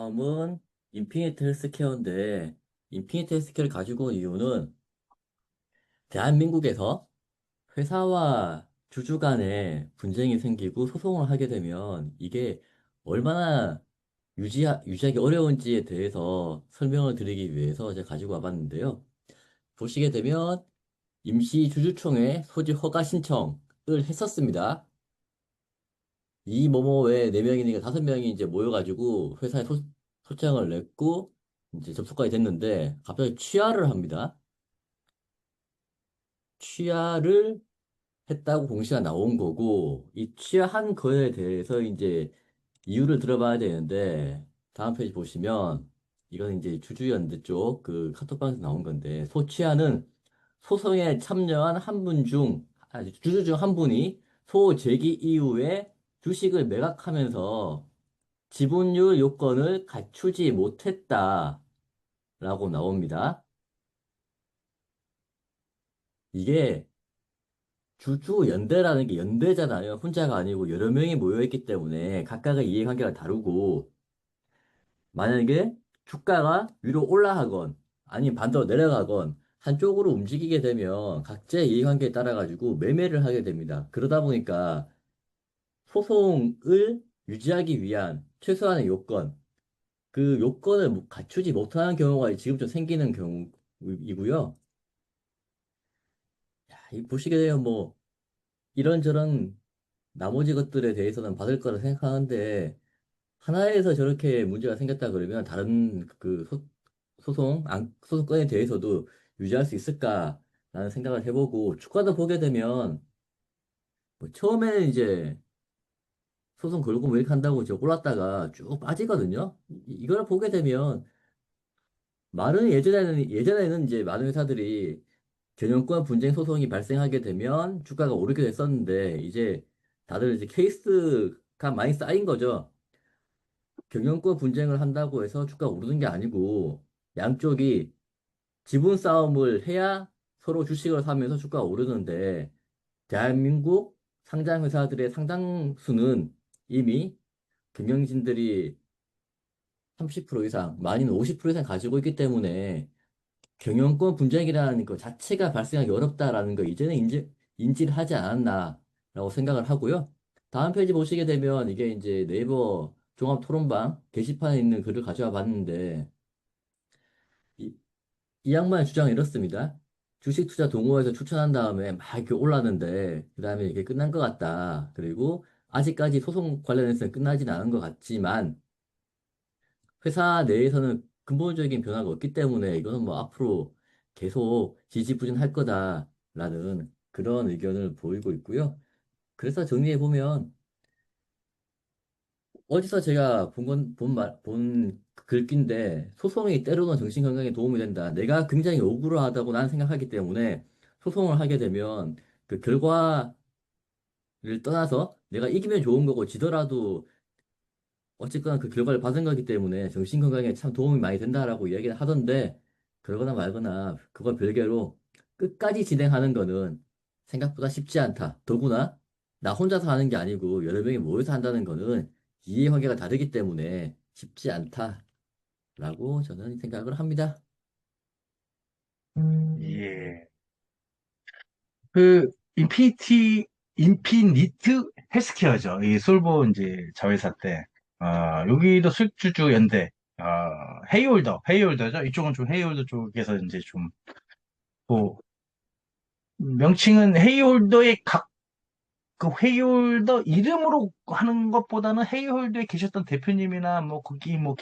다음은 인피니트 헬스케어인데, 인피니트 헬스케어를 가지고 온 이유는 대한민국에서 회사와 주주 간에 분쟁이 생기고 소송을 하게 되면 이게 얼마나 유지하기 어려운지에 대해서 설명을 드리기 위해서 제가 가지고 와봤는데요. 보시게 되면 임시주주총회 소집 허가 신청을 했었습니다. 이 뭐뭐 외에 4명이니까 5명이 이제 모여가지고 회사에 소장을 냈고 이제 접수까지 됐는데 갑자기 취하를 합니다. 취하를 했다고 공시가 나온 거고 이 취하한 거에 대해서 이제 이유를 들어봐야 되는데 다음 페이지 보시면 이건 이제 주주연대 쪽 그 카톡방에서 나온 건데 소취하는 소송에 참여한 한 분 중, 주주 중 한 분이 소 제기 이후에 주식을 매각하면서 지분율 요건을 갖추지 못했다라고 나옵니다. 이게 주주 연대라는 게 연대잖아요. 혼자가 아니고 여러 명이 모여있기 때문에 각각의 이해관계가 다르고 만약에 주가가 위로 올라가건 아니면 반대로 내려가건 한쪽으로 움직이게 되면 각자의 이해관계에 따라 가지고 매매를 하게 됩니다. 그러다 보니까 소송을 유지하기 위한 최소한의 요건, 그 요건을 갖추지 못하는 경우가 지금 좀 생기는 경우이고요. 이 보시게 되면 뭐 이런저런 나머지 것들에 대해서는 받을 거라 생각하는데 하나에서 저렇게 문제가 생겼다 그러면 다른 그 소송건에 대해서도 유지할 수 있을까라는 생각을 해보고 주가도 보게 되면 뭐 처음에는 이제 소송 걸고 뭐 이렇게 한다고 이제 올랐다가 쭉 빠지거든요. 이걸 보게 되면 예전에는 이제 많은 회사들이 경영권 분쟁 소송이 발생하게 되면 주가가 오르게 됐었는데 이제 다들 이제 케이스가 많이 쌓인 거죠. 경영권 분쟁을 한다고 해서 주가가 오르는 게 아니고 양쪽이 지분 싸움을 해야 서로 주식을 사면서 주가가 오르는데 대한민국 상장 회사들의 상당수는 이미 경영진들이 30% 이상, 많이는 50% 이상 가지고 있기 때문에 경영권 분쟁이라는 것 자체가 발생하기 어렵다라는 거 이제는 인지를 하지 않았나라고 생각을 하고요. 다음 페이지 보시게 되면 이게 이제 네이버 종합 토론방 게시판에 있는 글을 가져와 봤는데 이, 이 양반의 주장은 이렇습니다. 주식 투자 동호회에서 추천한 다음에 막 이렇게 올랐는데 그다음에 이게 끝난 것 같다. 그리고 아직까지 소송 관련해서는 끝나진 않은 것 같지만 회사 내에서는 근본적인 변화가 없기 때문에 이거는 뭐 앞으로 계속 지지부진할 거다라는 그런 의견을 보이고 있고요. 그래서 정리해 보면 어디서 제가 본 글귀인데 소송이 때로는 정신 건강에 도움이 된다. 내가 굉장히 억울하다고 나는 생각하기 때문에 소송을 하게 되면 그 결과를 떠나서 내가 이기면 좋은 거고 지더라도 어쨌거나 그 결과를 받은 거기 때문에 정신 건강에 참 도움이 많이 된다라고 이야기를 하던데 그러거나 말거나 그걸 별개로 끝까지 진행하는 거는 생각보다 쉽지 않다. 더구나 나 혼자서 하는 게 아니고 여러 명이 모여서 한다는 거는 이해관계가 다르기 때문에 쉽지 않다라고 저는 생각을 합니다. 예. 인피니트 헬스케어죠. 이 솔보 이제 자회사 때. 여기도 수주주 연대, 헤이홀더죠. 이쪽은 좀 헤이홀더 쪽에서 이제 좀, 뭐, 명칭은 헤이홀더의 그 헤이홀더 이름으로 하는 것보다는 헤이홀더에 계셨던 대표님이나 뭐, 거기 뭐,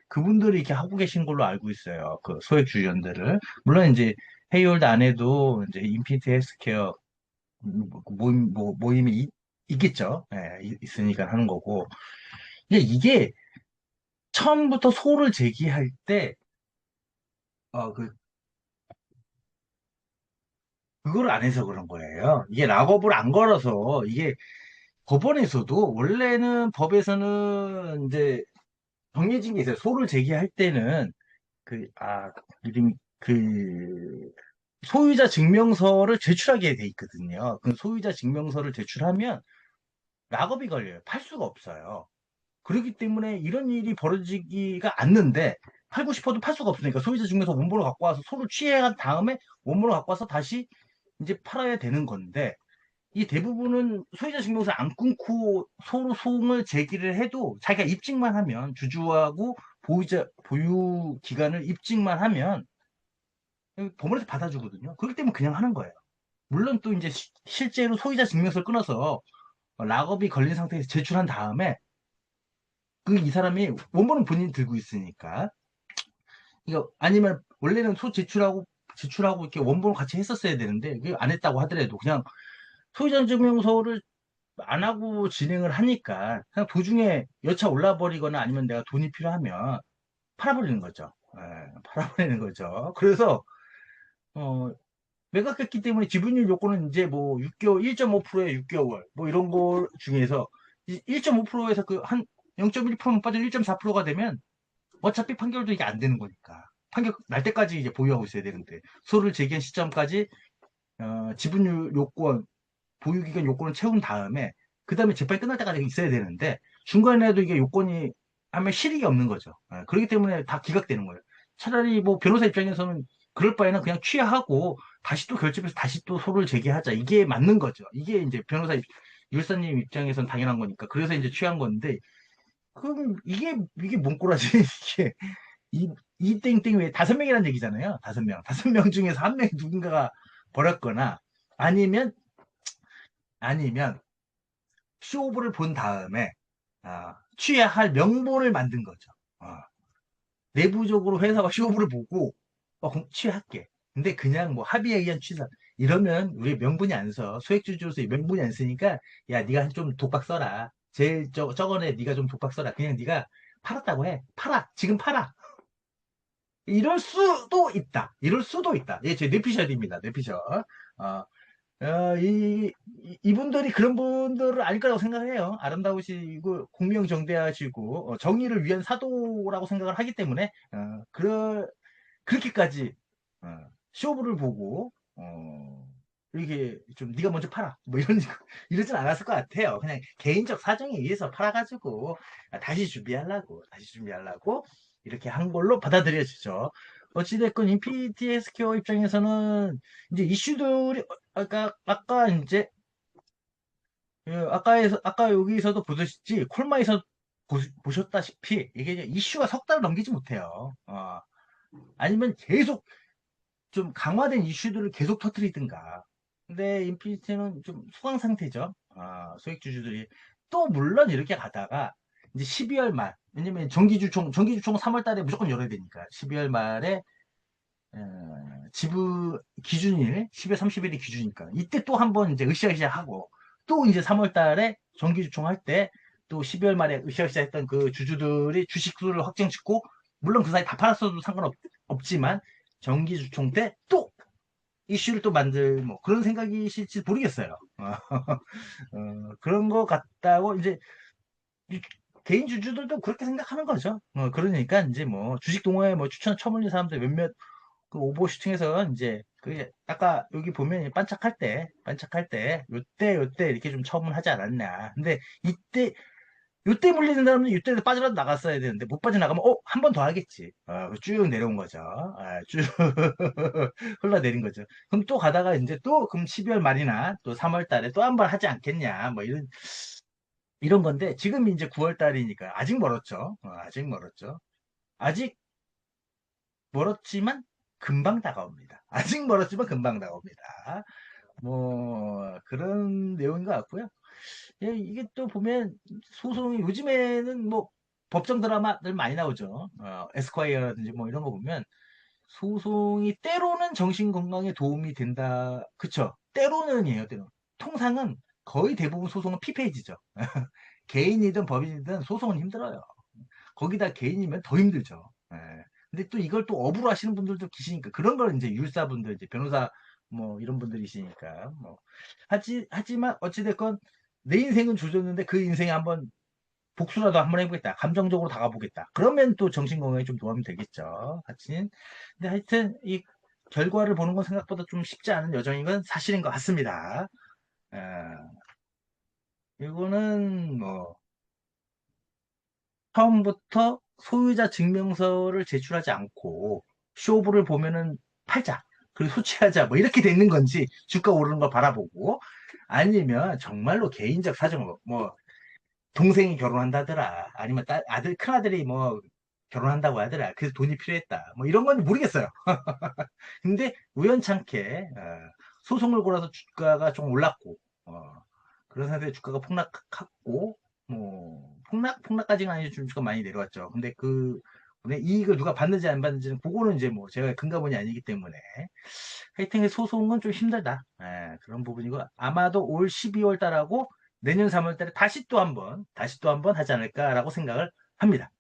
그분들이 이렇게 하고 계신 걸로 알고 있어요. 그 소액주주 연대를. 물론 이제 헤이홀더 안에도 이제 인피니트 헬스케어 모임이 있겠죠. 예, 있으니까 하는 거고. 근데 이게 처음부터 소를 제기할 때, 그, 그걸 안 해서 그런 거예요. 이게 락업을 안 걸어서, 이게 법원에서도, 원래는 법에서는 이제 정해진 게 있어요. 소를 제기할 때는, 이름, 그, 소유자 증명서를 제출하게 돼 있거든요. 그 소유자 증명서를 제출하면 락업이 걸려요. 팔 수가 없어요. 그렇기 때문에 이런 일이 벌어지기가 않는데 팔고 싶어도 팔 수가 없으니까 소유자 증명서 원본을 갖고 와서 소를 취한 다음에 원본을 갖고 와서 다시 이제 팔아야 되는 건데 이 대부분은 소유자 증명서 안 끊고 소송을 제기를 해도 자기가 입증만 하면 주주하고 보유 기간을 입증만 하면 법원에서 받아주거든요. 그렇기 때문에 그냥 하는 거예요. 물론 또 이제 실제로 소유자 증명서를 끊어서 락업이 걸린 상태에서 제출한 다음에 그 이 사람이 원본은 본인이 들고 있으니까 이거 아니면 원래는 소 제출하고 이렇게 원본을 같이 했었어야 되는데 그게 안 했다고 하더라도 그냥 소유자 증명서를 안 하고 진행을 하니까 그냥 도중에 여차 올라 버리거나 아니면 내가 돈이 필요하면 팔아버리는 거죠. 팔아버리는 거죠. 그래서 어, 매각했기 때문에 지분율 요건은 이제 뭐 6개월, 1.5%에 6개월 뭐 이런 거 중에서 1.5%에서 그 한 0.1%만 빠져 1.4%가 되면 어차피 판결도 이게 안 되는 거니까 판결 날 때까지 이제 보유하고 있어야 되는데 소를 제기한 시점까지 지분율 요건 보유기간 요건을 채운 다음에 그 다음에 재판이 끝날 때까지 있어야 되는데 중간에도 이게 요건이 하면 실익이 없는 거죠. 그렇기 때문에 다 기각되는 거예요. 차라리 뭐 변호사 입장에서는 그럴 바에는 그냥 취하하고 다시 또 결집해서 다시 또 소를 제기하자. 이게 맞는 거죠. 이게 이제 율사님 입장에서는 당연한 거니까. 그래서 이제 취한 건데 그럼 이게 뭔 꼴하지? 이게 이 땡땡 왜 5명이라는 얘기잖아요. 5명. 5명 중에서 한 명이 누군가가 버렸거나 아니면 아니면 쇼부를 본 다음에 취할 명분을 만든 거죠. 내부적으로 회사가 쇼부를 보고 그럼 취할게. 근데 그냥 뭐 합의에 의한 취사 이러면 우리 명분이 안 서. 소액주주로서 명분이 안 쓰니까 야 네가 좀 독박 써라. 제일 저번에 네가 좀 독박 써라. 그냥 네가 팔았다고 해. 팔아. 지금 팔아. 이럴 수도 있다. 이럴 수도 있다. 예, 제 뇌피셜입니다. 뇌피셜. 어, 이분들이 그런 분들을 아닐 거라고 생각해요. 아름다우시고, 공명정대하시고, 정의를 위한 사도라고 생각을 하기 때문에, 그렇게까지, 쇼부를 보고, 이렇게 좀, 네가 먼저 팔아. 뭐 이런, 이러진 않았을 것 같아요. 그냥 개인적 사정에 의해서 팔아가지고, 다시 준비하려고, 이렇게 한 걸로 받아들여지죠. 어찌됐건, 인피니티 헬스케어 입장에서는, 이제 이슈들이 아까 이제 아까 여기서도 보셨지 콜마에서 보셨다시피 이게 이제 이슈가 석 달을 넘기지 못해요. 아니면 계속 좀 강화된 이슈들을 계속 터뜨리든가. 근데 인피니티는 좀 소강 상태죠. 소액 주주들이 또 물론 이렇게 가다가 이제 12월 말 왜냐면 정기주총 3월 달에 무조건 열어야 되니까 12월 말에 지분 기준일 10월 30일이 기준이니까 이때 또 한번 이제 으쌰으쌰 하고 또 이제 3월 달에 정기주총 할 때 또 12월 말에 으쌰으쌰 했던 그 주주들이 주식수를 확정 짓고 물론 그 사이 다 팔았어도 상관없지만 정기주총 때 또 이슈를 또 만들 뭐 그런 생각이실지 모르겠어요. 그런 거 같다고 이제 개인 주주들도 그렇게 생각하는 거죠. 그러니까 이제 뭐 주식 동호회 뭐 추천 처음 올린 사람들 몇몇 그 오버슈팅에서 이제 그 아까 여기 보면 반짝할 때 요때 이렇게 좀 처분하지 않았냐. 근데 요때 물리는 사람은 요때도 빠져라도 나갔어야 되는데 못 빠져나가면 한 번 더 하겠지. 쭉 내려온 거죠. 쭉 흘러내린 거죠. 그럼 또 가다가 이제 또 그럼 12월 말이나 또 3월 달에 또 한 번 하지 않겠냐. 뭐 이런 건데 지금 이제 9월 달이니까 아직 멀었죠. 아직 멀었죠. 아직 멀었지만 금방 다가옵니다. 아직 멀었지만 금방 다가옵니다. 뭐 그런 내용인 것 같고요. 예, 이게 또 보면 소송이 요즘에는 뭐 법정 드라마들 많이 나오죠. 에스콰이어라든지 뭐 이런 거 보면 소송이 때로는 정신 건강에 도움이 된다. 그쵸? 때로는이에요. 때로. 통상은 거의 대부분 소송은 피폐해지죠. 개인이든 법인이든 소송은 힘들어요. 거기다 개인이면 더 힘들죠. 예. 근데 또 이걸 또 업으로 하시는 분들도 계시니까 그런 걸 이제 율사분들, 이제 변호사 뭐 이런 분들이시니까 뭐 하지만 어찌됐건 내 인생은 조졌는데 그 인생에 한번 복수라도 한번 해보겠다. 감정적으로 다가보겠다. 그러면 또 정신건강에 좀 도움이 되겠죠. 하여튼 근데 하여튼 이 결과를 보는 건 생각보다 좀 쉽지 않은 여정인 건 사실인 것 같습니다. 아, 이거는 뭐 처음부터 소유자 증명서를 제출하지 않고 쇼부를 보면은 팔자. 그리고 소취하자. 뭐 이렇게 돼 있는 건지 주가 오르는 걸 바라보고 아니면 정말로 개인적 사정으로 뭐 동생이 결혼한다더라. 아니면 아들, 큰아들이 뭐 결혼한다고 하더라. 그래서 돈이 필요했다. 뭐 이런 건 모르겠어요. 근데 우연찮게 소송을 걸어서 주가가 좀 올랐고 그런 상태에 주가가 폭락했고 폭락까지는 아니죠. 주가 많이 내려왔죠. 근데 그 이익을 누가 받는지 안 받는지는 그거는 이제 뭐 제가 금감원이 아니기 때문에 하여튼 소송은 좀 힘들다. 그런 부분이고 아마도 올 12월 달하고 내년 3월 달에 다시 또 한번 하지 않을까라고 생각을 합니다.